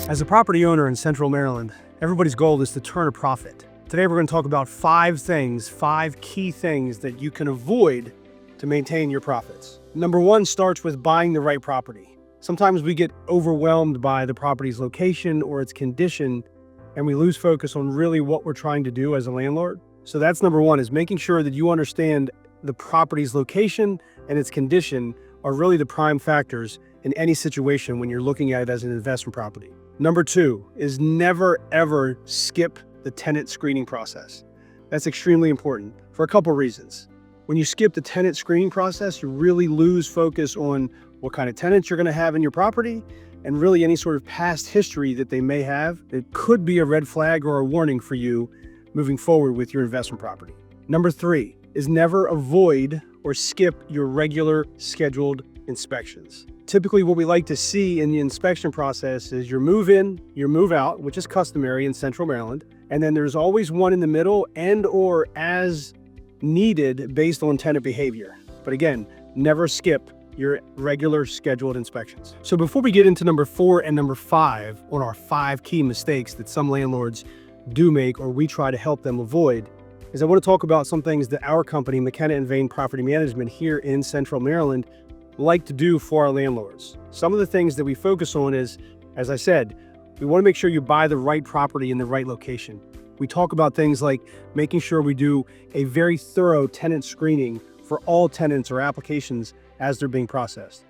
As a property owner in Central Maryland, everybody's goal is to turn a profit. Today we're going to talk about five key things that you can avoid to maintain your profits. Number one starts with buying the right property. Sometimes we get overwhelmed by the property's location or its condition, and we lose focus on really what we're trying to do as a landlord. So that's number one, is making sure that you understand the property's location and its condition are really the prime factors in any situation when you're looking at it as an investment property. Number two is never ever skip the tenant screening process. That's extremely important for a couple reasons. When you skip the tenant screening process, you really lose focus on what kind of tenants you're going to have in your property and really any sort of past history that they may have. It could be a red flag or a warning for you moving forward with your investment property. Number three is never avoid or skip your regular scheduled inspections. Typically what we like to see in the inspection process is your move in, your move out, which is customary in Central Maryland, and then there's always one in the middle and or as needed based on tenant behavior. But again, never skip your regular scheduled inspections. So before we get into number 4 and number 5 on our 5 key mistakes that some landlords do make or we try to help them avoid, is I want to talk about some things that our company, McKenna Vane Property Management here in Central Maryland, like to do for our landlords. Some of the things that we focus on is, as I said, we want to make sure you buy the right property in the right location. We talk about things like making sure we do a very thorough tenant screening for all tenants or applications as they're being processed.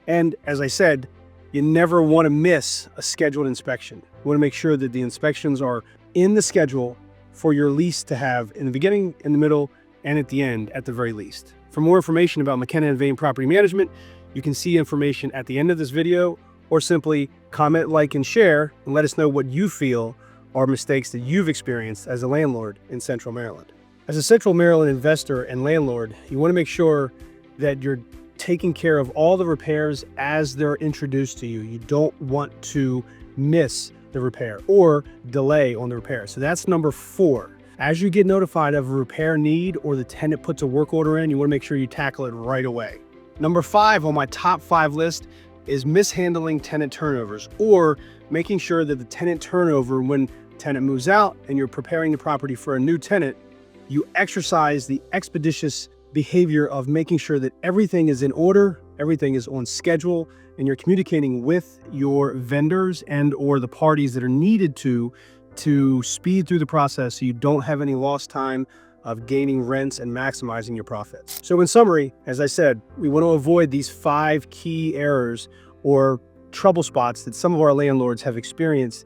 And as I said, you never want to miss a scheduled inspection. You want to make sure that the inspections are in the schedule for your lease to have in the beginning, in the middle, and at the end at the very least. For more information about McKenna Vane Property Management, you can see information at the end of this video, or simply comment, like, and share, and let us know what you feel are mistakes that you've experienced as a landlord in Central Maryland. As a Central Maryland investor and landlord, you want to make sure that you're taking care of all the repairs as they're introduced to you. You don't want to miss the repair or delay on the repair. So that's number 4. As you get notified of a repair need or the tenant puts a work order in, you want to make sure you tackle it right away. Number 5 on my top 5 list is mishandling tenant turnovers, or making sure that the tenant turnover, when tenant moves out and you're preparing the property for a new tenant, you exercise the expeditious behavior of making sure that everything is in order, everything is on schedule, and you're communicating with your vendors and or the parties that are needed to speed through the process so you don't have any lost time of gaining rents and maximizing your profits. So in summary, as I said, we want to avoid these 5 key errors or trouble spots that some of our landlords have experienced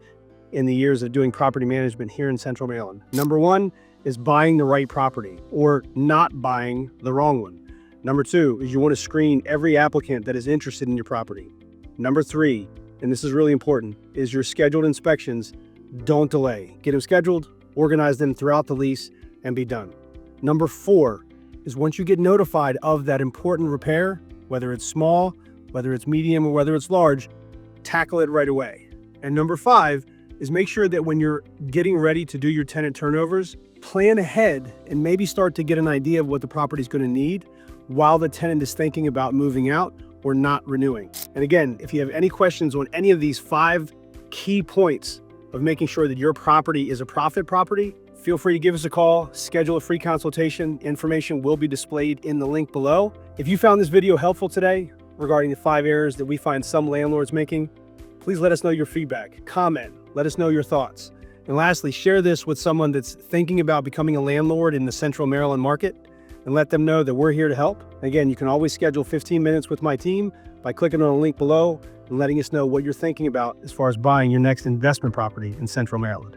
in the years of doing property management here in Central Maryland. Number 1 is buying the right property or not buying the wrong one. Number 2 is you want to screen every applicant that is interested in your property. Number 3, and this is really important, is your scheduled inspections. Don't delay. Get them scheduled, organize them throughout the lease, and be done. Number 4 is once you get notified of that important repair, whether it's small, whether it's medium, or whether it's large, tackle it right away. And number 5 is make sure that when you're getting ready to do your tenant turnovers, plan ahead and maybe start to get an idea of what the property is going to need while the tenant is thinking about moving out or not renewing. And again, if you have any questions on any of these 5 key points of making sure that your property is a profit property, feel free to give us a call, schedule a free consultation. Information will be displayed in the link below. If you found this video helpful today regarding the 5 errors that we find some landlords making, please let us know your feedback, comment, let us know your thoughts. And lastly, share this with someone that's thinking about becoming a landlord in the Central Maryland market and let them know that we're here to help. Again, you can always schedule 15 minutes with my team by clicking on the link below and letting us know what you're thinking about as far as buying your next investment property in Central Maryland.